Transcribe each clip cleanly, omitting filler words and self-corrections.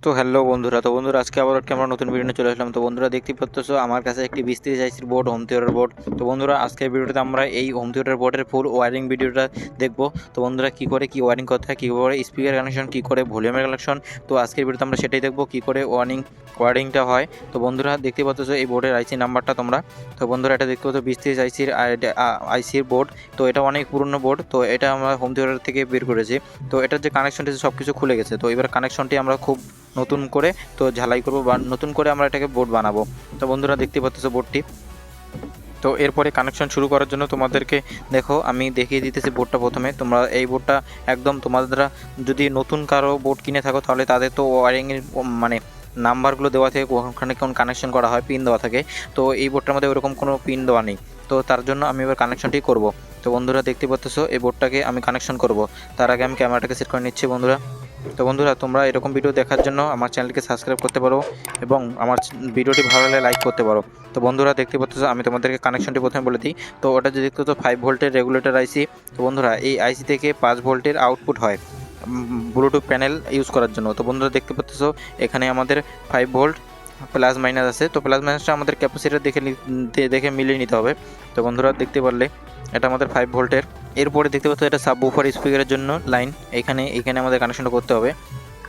তো হ্যালো বন্ধুরা, আজকে আবার একটা আমরা নতুন ভিডিও নিয়ে চলে আসলাম। তো বন্ধুরা দেখতেই পাচ্ছ আমার কাছে একটি 20-30 আইসির বোর্ড, হোম থিয়েটার বোর্ড। তো বন্ধুরা আজকের ভিডিওতে আমরা এই হোম থিয়েটার বোর্ডের ফুল ওয়ারিং ভিডিওটা দেখবো। তো বন্ধুরা কী করে কী ওয়ারিং করতে হয়, কী করে স্পিকার কানেকশন, কী করে ভলিউমের কানেকশন, তো আজকের ভিডিওতে আমরা সেটাই দেখবো কী করে ওয়ারিংটা হয়। তো বন্ধুরা দেখতে পাচ্ছ এই বোর্ডের আইসি নাম্বারটা তোমরা। তো বন্ধুরা এটা দেখতে পাচ্ছ 20-30 আইসির বোর্ড। তো এটা অনেক পুরনো বোর্ড, তো এটা আমরা হোম থিয়েটার থেকে বের করেছি। তো এটার যে কানেকশনটি সব কিছু খুলে গেছে। তো এবার কানেকশনটি আমরা খুব নতুন করে তো ঝালাই করবো বা নতুন করে আমরা এটাকে বোর্ড বানাবো। তো বন্ধুরা দেখতে পাচ্ছ বোর্ডটি। তো এরপরে কানেকশন শুরু করার জন্য তোমাদেরকে দেখো আমি দেখিয়ে দিতেছি বোর্ডটা। প্রথমে তোমরা এই বোর্ডটা একদম তোমাদের যদি নতুন কারো বোর্ড কিনে থাকো তাহলে তাদের তো ওয়ারিংয়ের মানে নাম্বারগুলো দেওয়া থাকে, ওখানে কোন কানেকশন করা হয় পিন দেওয়া থাকে। তো এই বোর্ডটার মধ্যে ওরকম কোনো পিন দেওয়া নেই। তো তার জন্য আমি এবার কানেকশনটি করব। তো বন্ধুরা দেখতে পাচ্ছ এই বোর্ডটাকে আমি কানেকশন করব। তার আগে আমি ক্যামেরাটাকে সেট করে নিচ্ছি বন্ধুরা। তো বন্ধুরা তোমরা এরকম ভিডিও দেখার জন্য আমার চ্যানেলকে সাবস্ক্রাইব করতে পারো এবং আমার ভিডিওটি ভালো লাগলে লাইক করতে পারো। তো বন্ধুরা দেখতে পাচ্ছ আমি তোমাদেরকে কানেকশনটি প্রথমে বলে দিই। তো ওটা যে দেখতে পাচ্ছ 5 ভোল্টের রেগুলেটর আইসি। তো বন্ধুরা এই আইসি থেকে 5 ভোল্টের আউটপুট হয় ব্লুটুথ প্যানেল ইউজ করার জন্য। তো বন্ধুরা দেখতে পাচ্ছ এখানে আমাদের 5 ভোল্ট প্লাস মাইনাস আছে। তো প্লাস মাইনাসটা আমাদের ক্যাপাসিটার দেখে মিলিয়ে নিতে হবে। তো বন্ধুরা দেখতে পারলে এটা আমাদের 5 ভোল্টের। এরপরে দেখতে পাচ্ছ এটা সাবউফার স্পিকারের জন্য লাইন, এখানে আমাদের কানেকশনটা করতে হবে।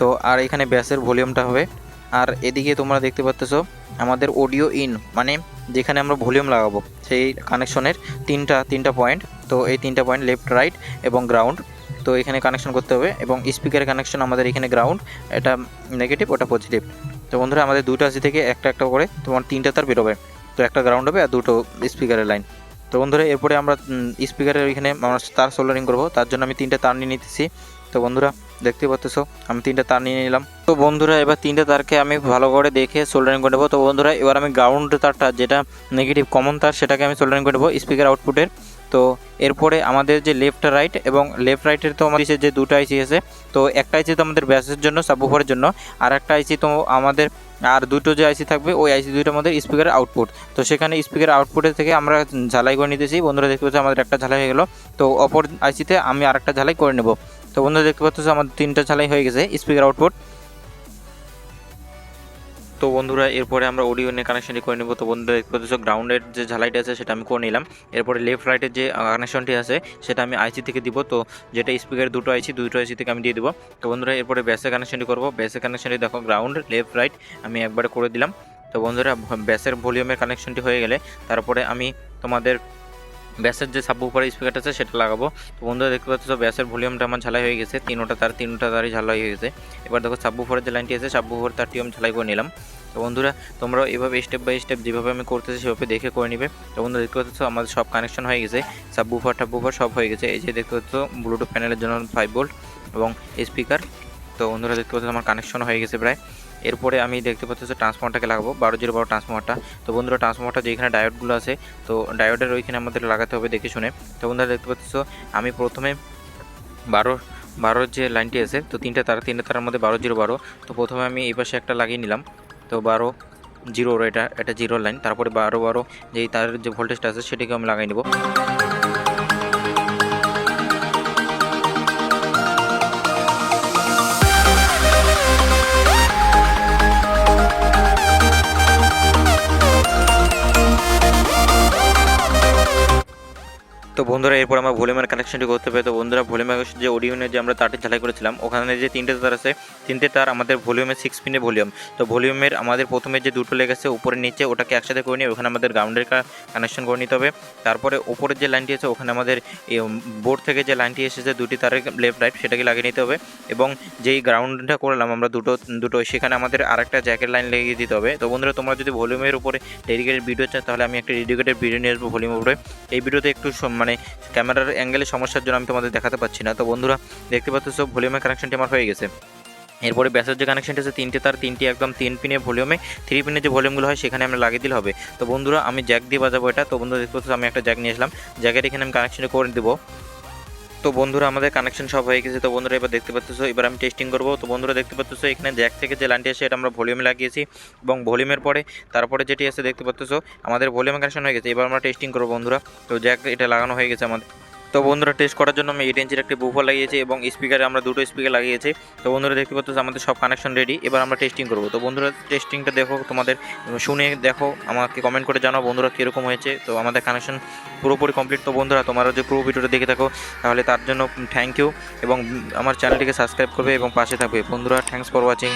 তো আর এখানে ব্যাসের ভলিউমটা হবে। আর এদিকে তোমরা দেখতে পাচ্ছ আমাদের অডিও ইন, মানে যেখানে আমরা ভলিউম লাগাবো সেই কানেকশনের তিনটা পয়েন্ট। তো এই তিনটা পয়েন্ট লেফট, রাইট এবং গ্রাউন্ড। তো এখানে কানেকশন করতে হবে এবং স্পিকারের কানেকশন আমাদের এখানে গ্রাউন্ড, এটা নেগেটিভ ওটা পজিটিভ। তো বন্ধুরা আমাদের দুটো আইসি থেকে একটা করে তোমার 3টা তার বেরোবে। তো একটা গ্রাউন্ড হবে আর দুটো স্পিকারের লাইন। তো বন্ধুরা এরপরে আমরা স্পিকারের ওইখানে আমরা তার সোল্ডারিং করবো, তার জন্য আমি 3টা তার নিয়ে নিতেছি। তো বন্ধুরা দেখতে পাচ্ছ আমি 3টা তার নিয়ে নিলাম। তো বন্ধুরা এবার 3টে তারকে আমি ভালো করে দেখে সোল্ডারিং করে নেবো। তো বন্ধুরা এবার আমি গ্রাউন্ড তারটা যেটা নেগেটিভ কমন তার সেটাকে আমি সোল্ডারিং করে নেবো স্পিকার আউটপুটের। তো এরপরে আমাদের যে লেফট রাইট এবং লেফট রাইটের তো আমাদের যে দুটো আইসি আছে। তো একটা আইসি তো আমাদের ব্যাসের জন্য সাবউফারের জন্য, আর একটা আইসি তো আমাদের আর দুটো যে আইসি থাকবে ওই আইসি দুইটার মধ্যে স্পিকার আউটপুট। তো সেখানে স্পিকার আউটপুটের থেকে আমরা ঝালাই করে নিতেছি। বন্ধুরা দেখতে পাচ্ছি আমাদের একটা ঝালাই হয়ে গেল। তো অপর আইসিতে আমি আরেকটা ঝালাই করে নেব। তো বন্ধুরা দেখতে পাচ্ছ আমাদের 3টা ঝালাই হয়ে গেছে স্পিকার আউটপুট। তো বন্ধুরা এরপরে আমরা অডিও নিয়ে কানেকশনটি করে নেব। তো বন্ধুরা দেখতে পাচ্ছ গ্রাউন্ডের যে ঝালাইটা আছে সেটা আমি করে নিলাম। এরপরে লেফট রাইটের যে কানেকশনটি আছে সেটা আমি আইসি থেকে দিব। তো যেটা স্পিকারের দুটো আইসি থেকে আমি দিয়ে দেবো। তো বন্ধুরা এরপরে ব্যাসের কানেকশনটি করব। ব্যাসের কানেকশনটি দেখো গ্রাউন্ড, লেফট, রাইট আমি একবারে করে দিলাম। তো বন্ধুরা ব্যাসের ভলিউমের কানেকশনটি হয়ে গেলে তারপরে আমি তোমাদের ব্যাসের যে সাবউফার স্পিকারটা আছে সেটা লাগাবো। তো বন্ধুরা দেখতে পাচ্ছ ব্যাসের ভলিউমটা আমার ঝালাই হয়ে গেছে, তিনটা তারই ঝালাই হয়ে গেছে। এবার দেখো সাবউফারের যে লাইনটি আছে সাবউফার তারটিও আমি ঝালাই করে নিলাম। তো বন্ধুরা তোমরা এভাবে স্টেপ বাই স্টেপ যেভাবে আমি করতেছি সেভাবে দেখে করে নিবে। তো বন্ধুরা দেখতে পাচ্ছ আমাদের সব কানেকশন হয়ে গেছে, সাবউফার সব হয়ে গেছে। এই যে দেখতে পাচ্ছ ব্লুটুথ প্যানেলের জন্য 5 ভোল্ট এবং স্পিকার। তো বন্ধুরা দেখতে পাচ্ছ আমার কানেকশন হয়ে গেছে প্রায়। এরপরে আমি দেখতে পাচ্ছি ট্রান্সফর্মারটাকে লাগাবো 12-0 ট্রান্সফর্মারটা। তো বন্ধুরা ট্রান্সফর্মারটা যেখানে ডায়োডগুলো আছে তো ডায়োডের ওইখানে আমাদের লাগাতে হবে দেখে শুনে। তো বন্ধুরা দেখতে পাচ্ছ আমি প্রথমে 12 যে লাইনটি আছে তো তিনটা তারের মধ্যে 12-0। তো প্রথমে আমি এই পাশে একটা লাগিয়ে নিলাম। তো 12-0 এটা 0 লাইন। তারপরে 12 যেই তারের যে ভোল্টেজটা আছে সেটাকে আমি লাগাই নেব। তো বন্ধুরা এরপর আমরা ভলিউমের কানেকশনটি করতে পারি। তো বন্ধুরা ভলিউমের যে অডিওনের যে আমরা তারটি ঝালাই করেছিলাম ওখানে যে 3টে তার আছে, 3টে তার আমাদের ভলিউমের 6 পিনের ভলিউম। তো ভলিউমের আমাদের প্রথমে যে দুটো লেগ আছে উপরে নিচে ওটাকে একসাথে করে নিয়ে ওখানে আমাদের গ্রাউন্ডের কানেকশন করে নিতে হবে। তারপরে উপরের যে লাইনটি আছে ওখানে আমাদের বোর্ড থেকে যে লাইনটি এসেছে দুটি তারের লেফট রাইট সেটাকে লাগিয়ে নিতে হবে। এবং যেই গ্রাউন্ডটা করলাম আমরা দুটো সেখানে আমাদের আরেকটা জ্যাকের লাইন লাগিয়ে দিতে হবে। তো বন্ধুরা তোমরা যদি ভলিউমের উপরে ডেডিকেটেড ভিডিও চাও তাহলে আমি একটা ডেডিকেটেড ভিডিও নিয়ে আসবো ভলিউমের উপরে। এই ভিডিওতে একটু মানে ক্যামেরার অ্যাঙ্গেলের সমস্যার জন্য আমি তোমাদের দেখাতে পাচ্ছি না। তো বন্ধুরা দেখতে পাচ্ছ ভলিউমের কানেকশনটি আমার হয়ে গেছে। এরপরে ব্যাসের যে কানেকশনটি আছে 3টে তার 3টি একদম 3 পিনের ভলিউমে 3 পিনের যে ভলিউমগুলো হয় সেখানে আমরা লাগিয়ে দিলে হবে। তো বন্ধুরা আমি জ্যাক দিয়ে বাজাবো এটা। তো বন্ধুরা দেখতে পাচ্ছ আমি একটা জ্যাক নিয়ে আসলাম, জ্যাকের এখানে আমি কানেকশনটি করে দেবো। তো বন্ধুরা আমাদের কানেকশন সব হয়ে গেছে। তো বন্ধুরা এবার দেখতে পাচ্ছ এবার আমি টেস্টিং করবো। তো বন্ধুরা দেখতে পাচ্ছ এখানে জ্যাক থেকে যে লাইনটি আসে এটা আমরা ভলিউমে লাগিয়েছি এবং ভলিউমের পরে তারপরে যেটি আছে দেখতে পাচ্ছ আমাদের ভলিউমে কানেকশন হয়ে গেছে। এবার আমরা টেস্টিং করবো বন্ধুরা। তো জ্যাক এটা লাগানো হয়ে গেছে আমাদের। তো বন্ধুরা টেস্ট করার জন্য আমি 8 ইঞ্চির একটি বুফার লাগিয়েছি এবং স্পিকারে আমরা দুটো স্পিকার লাগিয়েছি। তো বন্ধুরা দেখতে পাচ্ছ আমাদের সব কানেকশন রেডি, এবার আমরা টেস্টিং করব। তো বন্ধুরা টেস্টিংটা দেখো, তোমাদের শুনে দেখো, আমাকে কমেন্ট করে জানাও বন্ধুরা কীরকম হয়েছে। তো আমাদের কানেকশন পুরোপুরি কমপ্লিট। তো বন্ধুরা তোমরা যদি পুরো ভিডিওটা দেখে থাকো তাহলে তার জন্য থ্যাংক ইউ, এবং আমার চ্যানেলটিকে সাবস্ক্রাইব করবে এবং পাশে থাকবে। বন্ধুরা থ্যাংকস ফর ওয়াচিং।